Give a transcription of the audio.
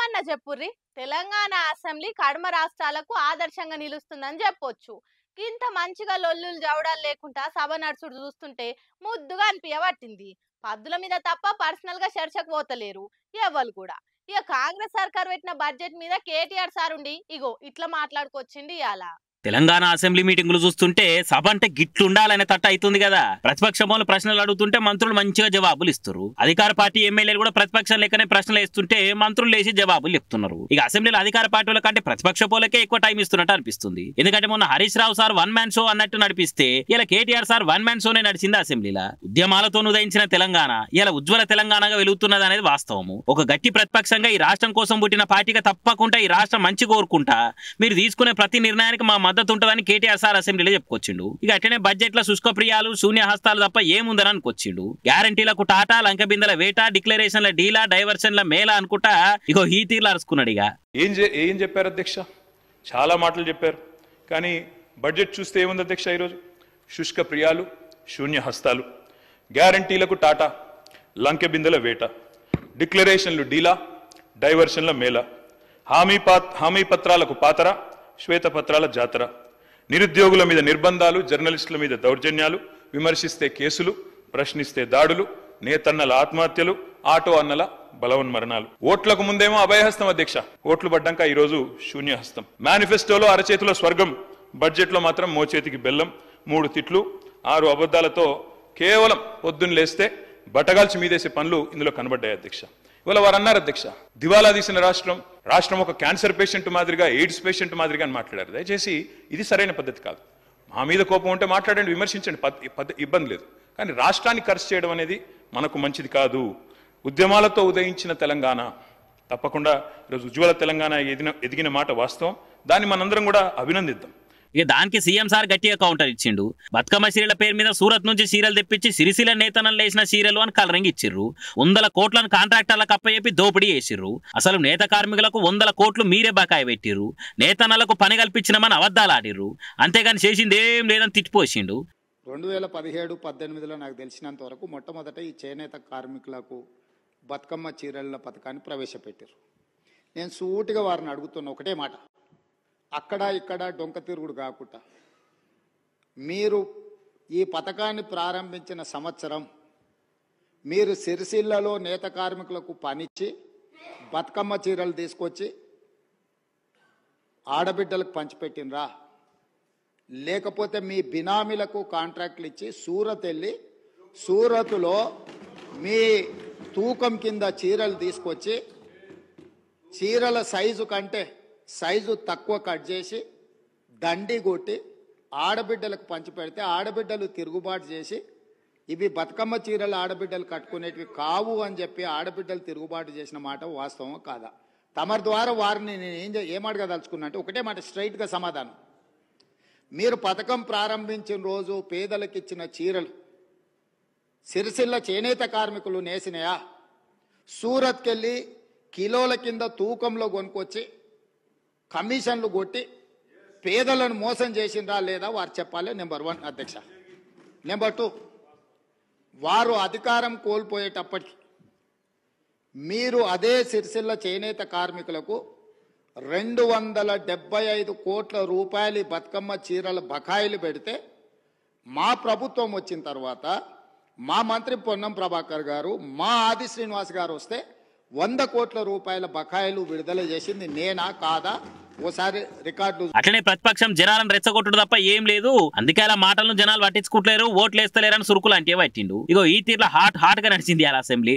ఏమన్నా చెప్పుర్రి తెలంగాణ అసెంబ్లీ కడమ రాష్ట్రాలకు ఆదర్శంగా నిలుస్తుందని చెప్పొచ్చు. ఇంత మంచిగా లొల్లులు జవడాలు లేకుండా సభ నడుచుడు చూస్తుంటే ముద్దుగా అనిపించబట్టింది. పద్దుల మీద తప్ప పర్సనల్ గా చర్చకు పోతలేరు ఎవరు కూడా. ఇక కాంగ్రెస్ సర్కార్ పెట్టిన బడ్జెట్ మీద కేటీఆర్ సార్ ఉండి ఇగో ఇట్లా మాట్లాడుకొచ్చింది ఇయాల. తెలంగాణ అసెంబ్లీ మీటింగులు చూస్తుంటే సభ అంటే గిట్లుండాలనే తట్ట అవుతుంది కదా. ప్రతిపక్షంలో ప్రశ్నలు అడుగుతుంటే మంత్రులు మంచిగా జవాబులు ఇస్తారు. అధికార పార్టీ ఎమ్మెల్యేలు కూడా ప్రతిపక్షం లెక్కనే ప్రశ్నలు వేస్తుంటే మంత్రులు లేచి జవాబులు చెప్తున్నారు. ఇక అసెంబ్లీలో అధికార పార్టీల కంటే ప్రతిపక్ష పోలకే ఎక్కువ టైం ఇస్తున్నట్టు అనిపిస్తుంది. ఎందుకంటే మొన్న Harish Rao sir one man show అన్నట్టు నడిపిస్తే ఇలా కేటీఆర్ సార్ వన్ మ్యాన్ షోనే నడిచింది అసెంబ్లీలో. ఉద్యమాలతో ఉదయించిన తెలంగాణ ఇలా ఉజ్వల తెలంగాణగా వెలుగుతున్నది అనేది వాస్తవము. ఒక గట్టి ప్రతిపక్షంగా ఈ రాష్ట్రం కోసం పుట్టిన పార్టీగా తప్పకుండా ఈ రాష్ట్రం మంచి కోరుకుంటా మీరు తీసుకునే ప్రతి నిర్ణయానికి మా మద్దతు ఉంటుందని కేటీఆర్ సార్ అసెంబ్లీలో చెప్పుకొచ్చిండు. ఇక అట్లనే బడ్జెట్ లో శుష్క ప్రియాలు శూన్య హస్తాలు తప్ప ఏముందని అనుకొచ్చిండు. గ్యారంటీలకు టాటా లంకబిందల వేట డిక్లరేషన్ల డీలా డైవర్షన్ల మేళ అనుకుంటా ఇగో ఈ తీర్లు అరుచుకున్నాడు. ఇక ఏం చెప్పారు అధ్యక్ష? చాలా మాటలు చెప్పారు. కానీ బడ్జెట్ చూస్తే ఏముంది అధ్యక్ష? ఈరోజు శుష్క ప్రియాలు శూన్య హస్తాలు, గ్యారంటీలకు టాటా లంకెబిందెల వేట, డిక్లరేషన్లు డీలా డైవర్షన్ల మేళ, హామీ పత్రాలకు పాతర శ్వేతపత్రాల జాతర, నిరుద్యోగుల మీద నిర్బంధాలు, జర్నలిస్టుల మీద దౌర్జన్యాలు, విమర్శిస్తే కేసులు, ప్రశ్నిస్తే దాడులు, నేతన్నల ఆత్మహత్యలు, ఆటో అన్నల బలవన్మరణాలు. ఓట్లకు ముందేమో అభయహస్తం అధ్యక్ష, ఓట్లు పడ్డాక ఈరోజు శూన్యహస్తం. మేనిఫెస్టోలో అరచేతిలో స్వర్గం, బడ్జెట్ లో మాత్రం మోచేతికి బెల్లం, 3 తిట్లు 6 అబద్ధాలతో కేవలం పొద్దున్న లేస్తే బట్టగాల్చి మీదేసే పనులు ఇందులో కనబడ్డాయి అధ్యక్ష. ఇవాళ వారు అన్నారు అధ్యక్ష, దివాలా తీసిన రాష్ట్రం ఒక క్యాన్సర్ పేషెంట్ మాదిరిగా, ఎయిడ్స్ పేషెంట్ మాదిరిగా అని మాట్లాడారు. దయచేసి ఇది సరైన పద్ధతి కాదు. మా మీద కోపం ఉంటే మాట్లాడండి, విమర్శించండి, ఇబ్బంది లేదు. కానీ రాష్ట్రాన్ని ఖర్చు చేయడం అనేది మనకు మంచిది కాదు. ఉద్యమాలతో ఉదయించిన తెలంగాణ తప్పకుండా ఈరోజు ఉజ్వల తెలంగాణ ఎదిగిన మాట వాస్తవం. దాన్ని మనందరం కూడా అభినందిద్దాం. ఇక దానికి సీఎం సార్ గట్టిగా కౌంటర్ ఇచ్చిండు. బతుకమ్మ చీరల పేరు మీద సూరత్ నుంచి చీరలు తెప్పించి సిరిసిల్ల నేతనం లేసిన చీరలు అని కలరింగ్ ఇచ్చిర్రు. 100 కోట్లను కాంట్రాక్టర్లకు అప్పచెప్పి దోపిడీ చేసిర్రు. అసలు నేత కార్మికులకు 100 కోట్లు మీరే బకాయి పెట్టిర్రు. నేతన్నలకు పని కల్పించినమని అబద్ధాలు ఆడిర్రు. అంతేగాని చేసింది ఏం లేదని తిట్టిపోసిండు. 2017-18లో నాకు తెలిసినంత వరకు మొట్టమొదట ఈ చేనేత కార్మికులకు బతుకమ్మ చీరల పథకాన్ని ప్రవేశపెట్టారు. నేను సూటిగా వారిని అడుగుతున్న ఒకటే మాట, అక్కడ ఇక్కడ డొంక తిరుగుడు కాకుండా మీరు ఈ పథకాన్ని ప్రారంభించిన సంవత్సరం మీరు సిరిసిల్లలో నేత కార్మికులకు పనిచ్చి బతుకమ్మ చీరలు తీసుకొచ్చి ఆడబిడ్డలకు పంచిపెట్టినరా, లేకపోతే మీ బినామీలకు కాంట్రాక్ట్లు ఇచ్చి సూరత్ వెళ్ళి సూరత్లో మీ తూకం కింద చీరలు తీసుకొచ్చి చీరల సైజు కంటే సైజు తక్కువ కట్ చేసి దండి కొట్టి ఆడబిడ్డలకు పంచిపెడితే ఆడబిడ్డలు తిరుగుబాటు చేసి ఇవి బతుకమ్మ చీరలు ఆడబిడ్డలు కట్టుకునేటివి కావు అని చెప్పి ఆడబిడ్డలు తిరుగుబాటు చేసిన మాట వాస్తవం కాదా? తమరి ద్వారా వారిని నేను ఏమడగదలుచుకున్నా అంటే ఒకటే మాట, స్ట్రైట్గా సమాధానం. మీరు పథకం ప్రారంభించిన రోజు పేదలకు ఇచ్చిన చీరలు సిరిసిల్ల చేనేత కార్మికులు నేసినాయా? సూరత్కి వెళ్ళి కిలోల కింద తూకంలో కొనుక్కొచ్చి కమిషన్లు కొట్టి పేదలను మోసం చేసిండ్రా లేదా వారు చెప్పాలి. నెంబర్ 1 అధ్యక్ష. నెంబర్ 2, వారు అధికారం కోల్పోయేటప్పటికి మీరు అదే సిరిసిల్ల చేనేత కార్మికులకు 275 కోట్ల రూపాయలు బతుకమ్మ చీరల బకాయిలు పెడితే మా ప్రభుత్వం వచ్చిన తర్వాత మా మంత్రి పొన్నం ప్రభాకర్ గారు, మా ఆది శ్రీనివాస్ గారు వస్తే 100 కోట్ల రూపాయల బకాయిలు విడుదల చేసింది నేనా కాదా? ఓసారి రికార్డు. అట్లనే ప్రతిపక్షం జనాలను రెచ్చగొట్టుడు తప్ప ఏం లేదు. అందుకే అలా మాటలను జనాలు పట్టించుకుంటలేరు, ఓట్లు వేస్తలేరని సురుకులు అంటే పట్టిండు. ఇగో ఈ తీర్ల హాట్ గా నడిచింది అసెంబ్లీ.